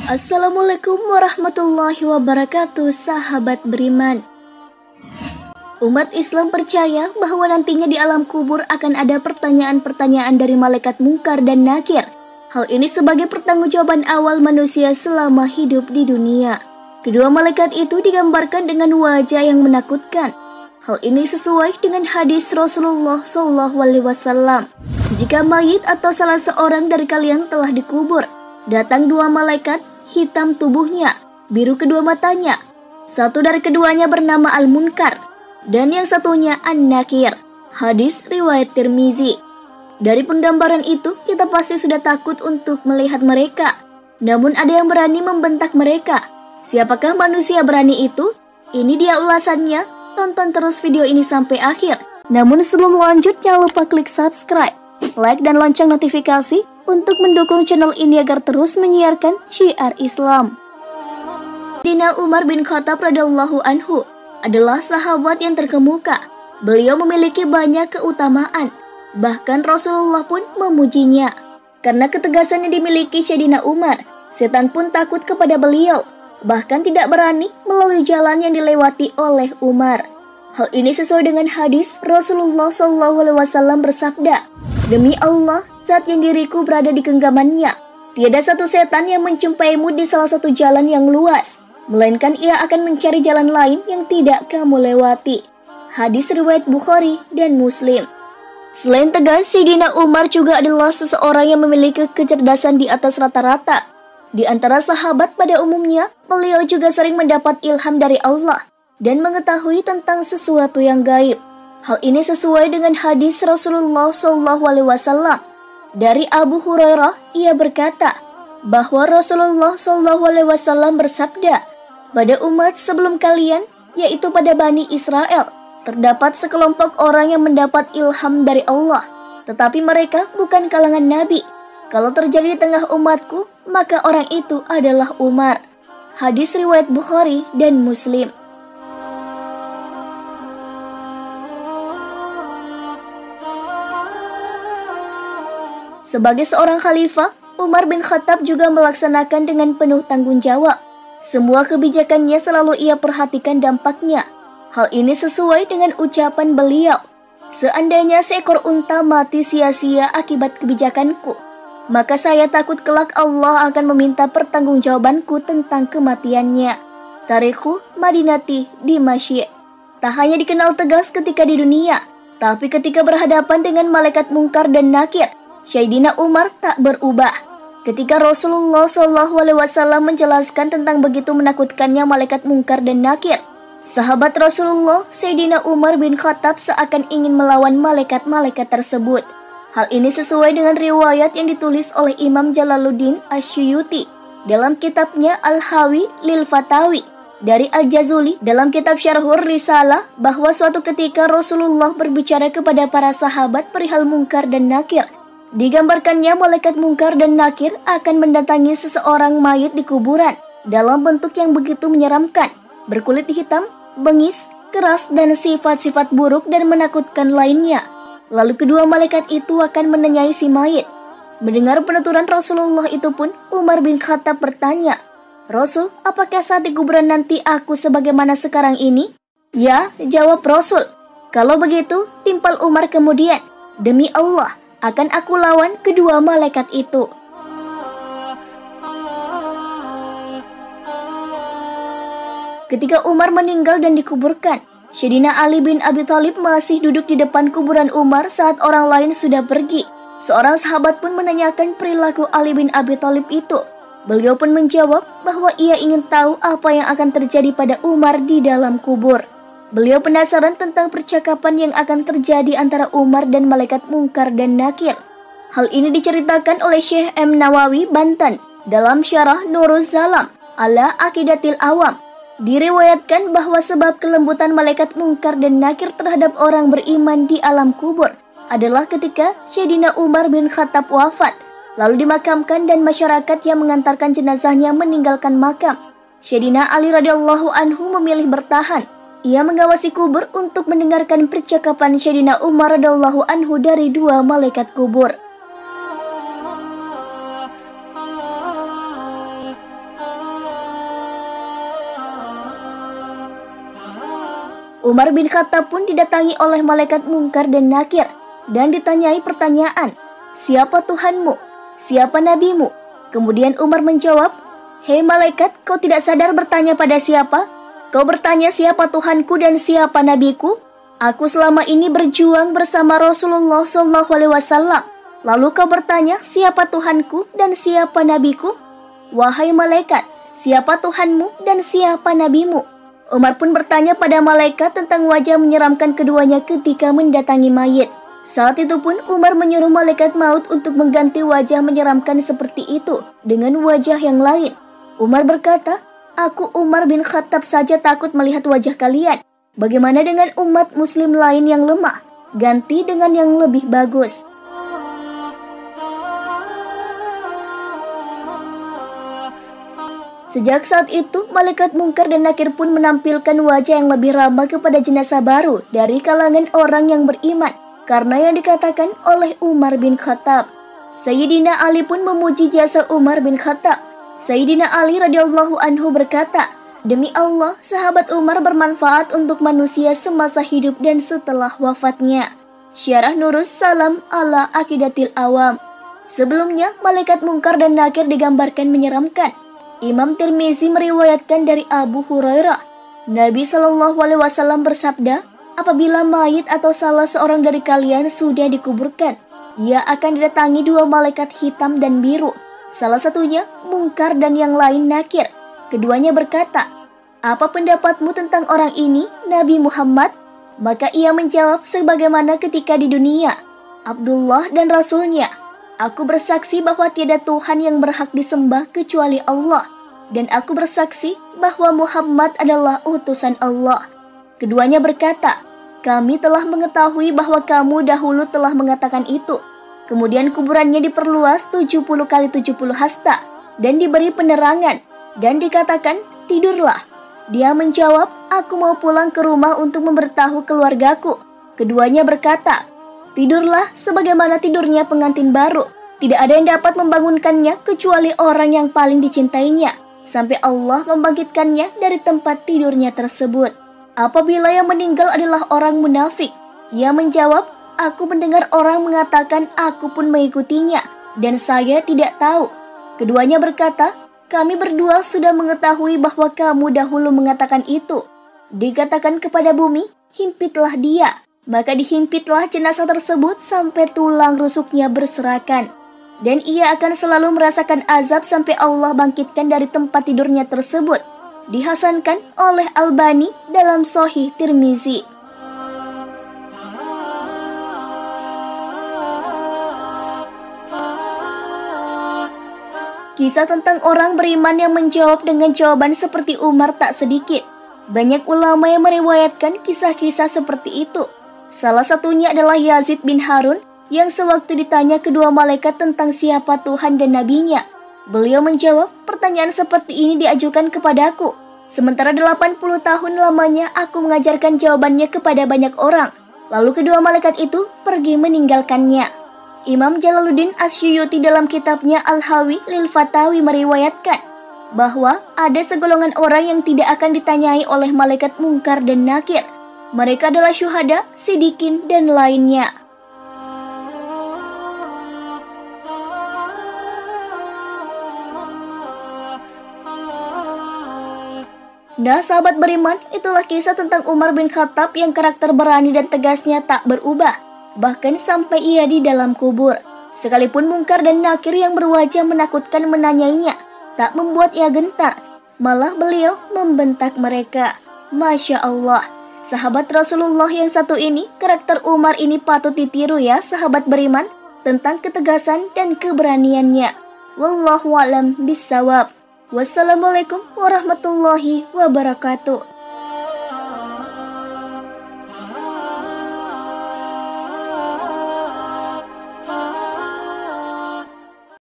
Assalamualaikum warahmatullahi wabarakatuh, sahabat beriman. Umat Islam percaya bahwa nantinya di alam kubur akan ada pertanyaan-pertanyaan dari malaikat Munkar dan Nakir. Hal ini sebagai pertanggungjawaban awal manusia selama hidup di dunia. Kedua malaikat itu digambarkan dengan wajah yang menakutkan. Hal ini sesuai dengan hadis Rasulullah SAW. Jika mayit atau salah seorang dari kalian telah dikubur, datang dua malaikat, hitam tubuhnya, biru kedua matanya. Satu dari keduanya bernama Al-Munkar, dan yang satunya An-Nakir. Hadis riwayat Tirmizi. Dari penggambaran itu, kita pasti sudah takut untuk melihat mereka. Namun ada yang berani membentak mereka. Siapakah manusia berani itu? Ini dia ulasannya. Tonton terus video ini sampai akhir. Namun sebelum lanjut, jangan lupa klik subscribe, like dan lonceng notifikasi untuk mendukung channel ini agar terus menyiarkan syiar Islam. Sayyidina Umar bin Khattab radhiyallahu anhu adalah sahabat yang terkemuka. Beliau memiliki banyak keutamaan. Bahkan Rasulullah pun memujinya. Karena ketegasan yang dimiliki Sayyidina Umar, setan pun takut kepada beliau. Bahkan tidak berani melalui jalan yang dilewati oleh Umar. Hal ini sesuai dengan hadis Rasulullah SAW bersabda, "Demi Allah, saat yang diriku berada di genggamannya, tiada satu setan yang menjumpaimu di salah satu jalan yang luas, melainkan ia akan mencari jalan lain yang tidak kamu lewati." Hadis riwayat Bukhari dan Muslim. Selain tegas, Sayyidina Umar juga adalah seseorang yang memiliki kecerdasan di atas rata-rata. Di antara sahabat pada umumnya, beliau juga sering mendapat ilham dari Allah dan mengetahui tentang sesuatu yang gaib. Hal ini sesuai dengan hadis Rasulullah SAW. Dari Abu Hurairah, ia berkata bahwa Rasulullah SAW bersabda, "Pada umat sebelum kalian, yaitu pada Bani Israel, terdapat sekelompok orang yang mendapat ilham dari Allah, tetapi mereka bukan kalangan Nabi. Kalau terjadi di tengah umatku, maka orang itu adalah Umar." Hadis riwayat Bukhari dan Muslim. Sebagai seorang khalifah, Umar bin Khattab juga melaksanakan dengan penuh tanggung jawab. Semua kebijakannya selalu ia perhatikan dampaknya. Hal ini sesuai dengan ucapan beliau, "Seandainya seekor unta mati sia-sia akibat kebijakanku, maka saya takut kelak Allah akan meminta pertanggungjawabanku tentang kematiannya." Tarikhu Madinati Dimashq. Tak hanya dikenal tegas ketika di dunia, tapi ketika berhadapan dengan malaikat Munkar dan Nakir, Sayyidina Umar tak berubah. Ketika Rasulullah SAW menjelaskan tentang begitu menakutkannya malaikat Munkar dan Nakir, sahabat Rasulullah Sayyidina Umar bin Khattab seakan ingin melawan malaikat-malaikat tersebut. Hal ini sesuai dengan riwayat yang ditulis oleh Imam Jalaluddin Asyuyuti dalam kitabnya Al-Hawi Lil Fatawi, dari Al-Jazuli dalam kitab Syarhur Risalah, bahwa suatu ketika Rasulullah berbicara kepada para sahabat perihal Munkar dan Nakir. Digambarkannya malaikat Munkar dan Nakir akan mendatangi seseorang mayit di kuburan dalam bentuk yang begitu menyeramkan, berkulit hitam, bengis, keras, dan sifat-sifat buruk dan menakutkan lainnya. Lalu kedua malaikat itu akan menanyai si mayit. Mendengar penuturan Rasulullah itu pun, Umar bin Khattab bertanya, "Rasul, apakah saat di kuburan nanti aku sebagaimana sekarang ini?" "Ya," jawab Rasul. Kalau begitu, timpal Umar kemudian, "Demi Allah, akan aku lawan kedua malaikat itu." Ketika Umar meninggal dan dikuburkan, Sayyidina Ali bin Abi Thalib masih duduk di depan kuburan Umar saat orang lain sudah pergi. Seorang sahabat pun menanyakan perilaku Ali bin Abi Thalib itu. Beliau pun menjawab bahwa ia ingin tahu apa yang akan terjadi pada Umar di dalam kubur. Beliau penasaran tentang percakapan yang akan terjadi antara Umar dan malaikat Munkar dan Nakir. Hal ini diceritakan oleh Syekh M. Nawawi Banten dalam Syarah Nuruz Zalam ala Aqidatil Awam. Diriwayatkan bahwa sebab kelembutan malaikat Munkar dan Nakir terhadap orang beriman di alam kubur adalah ketika Sayyidina Umar bin Khattab wafat, lalu dimakamkan dan masyarakat yang mengantarkan jenazahnya meninggalkan makam. Sayyidina Ali radhiyallahu anhu memilih bertahan. Ia mengawasi kubur untuk mendengarkan percakapan Sayyidina Umar radhiyallahu anhu dari dua malaikat kubur. Umar bin Khattab pun didatangi oleh malaikat Munkar dan Nakir dan ditanyai pertanyaan, "Siapa Tuhanmu? Siapa nabimu?" Kemudian Umar menjawab, "Hei malaikat, kau tidak sadar bertanya pada siapa? Kau bertanya siapa Tuhanku dan siapa nabiku? Aku selama ini berjuang bersama Rasulullah SAW. Lalu kau bertanya siapa Tuhanku dan siapa nabiku? Wahai malaikat, siapa Tuhanmu dan siapa nabimu?" Umar pun bertanya pada malaikat tentang wajah menyeramkan keduanya ketika mendatangi mayit. Saat itu pun Umar menyuruh malaikat maut untuk mengganti wajah menyeramkan seperti itu dengan wajah yang lain. Umar berkata, "Aku Umar bin Khattab saja takut melihat wajah kalian. Bagaimana dengan umat muslim lain yang lemah? Ganti dengan yang lebih bagus." Sejak saat itu, malaikat Munkar dan Nakir pun menampilkan wajah yang lebih ramah kepada jenazah baru dari kalangan orang yang beriman, karena yang dikatakan oleh Umar bin Khattab. Sayyidina Ali pun memuji jasa Umar bin Khattab. Sayyidina Ali radhiyallahu anhu berkata, "Demi Allah, sahabat Umar bermanfaat untuk manusia semasa hidup dan setelah wafatnya." Syarah Nurus Salam ala Aqidatil Awam. Sebelumnya, malaikat Munkar dan Nakir digambarkan menyeramkan. Imam Tirmizi meriwayatkan dari Abu Hurairah, Nabi SAW bersabda, "Apabila mayit atau salah seorang dari kalian sudah dikuburkan, ia akan didatangi dua malaikat hitam dan biru. Salah satunya Munkar dan yang lain Nakir. Keduanya berkata, 'Apa pendapatmu tentang orang ini, Nabi Muhammad?' Maka ia menjawab sebagaimana ketika di dunia, 'Abdullah dan Rasulnya. Aku bersaksi bahwa tiada Tuhan yang berhak disembah kecuali Allah, dan aku bersaksi bahwa Muhammad adalah utusan Allah.' Keduanya berkata, 'Kami telah mengetahui bahwa kamu dahulu telah mengatakan itu.' Kemudian kuburannya diperluas 70 kali 70 hasta dan diberi penerangan dan dikatakan, 'Tidurlah.' Dia menjawab, 'Aku mau pulang ke rumah untuk memberitahu keluargaku.' Keduanya berkata, 'Tidurlah sebagaimana tidurnya pengantin baru. Tidak ada yang dapat membangunkannya kecuali orang yang paling dicintainya, sampai Allah membangkitkannya dari tempat tidurnya tersebut. Apabila yang meninggal adalah orang munafik?' Ia menjawab, 'Aku mendengar orang mengatakan aku pun mengikutinya, dan saya tidak tahu.' Keduanya berkata, 'Kami berdua sudah mengetahui bahwa kamu dahulu mengatakan itu.' Dikatakan kepada bumi, 'Himpitlah dia.' Maka dihimpitlah jenazah tersebut sampai tulang rusuknya berserakan. Dan ia akan selalu merasakan azab sampai Allah bangkitkan dari tempat tidurnya tersebut. Dihasankan oleh Albani dalam Sahih Tirmizi. Kisah tentang orang beriman yang menjawab dengan jawaban seperti Umar tak sedikit. Banyak ulama yang meriwayatkan kisah-kisah seperti itu. Salah satunya adalah Yazid bin Harun yang sewaktu ditanya kedua malaikat tentang siapa Tuhan dan nabinya, beliau menjawab, "Pertanyaan seperti ini diajukan kepadaku. Sementara 80 tahun lamanya aku mengajarkan jawabannya kepada banyak orang. Lalu kedua malaikat itu pergi meninggalkannya." Imam Jalaluddin Asyuyuti dalam kitabnya Al-Hawi lil Fatawi meriwayatkan bahwa ada segolongan orang yang tidak akan ditanyai oleh malaikat Munkar dan Nakir. Mereka adalah syuhada, sidikin, dan lainnya. Nah, sahabat beriman, itulah kisah tentang Umar bin Khattab yang karakter berani dan tegasnya tak berubah, bahkan sampai ia di dalam kubur. Sekalipun Munkar dan Nakir yang berwajah menakutkan menanyainya, tak membuat ia gentar, malah beliau membentak mereka. Masya Allah. Sahabat Rasulullah yang satu ini, karakter Umar ini patut ditiru ya sahabat beriman, tentang ketegasan dan keberaniannya. Wallahu a'lam bishawab. Wassalamualaikum warahmatullahi wabarakatuh.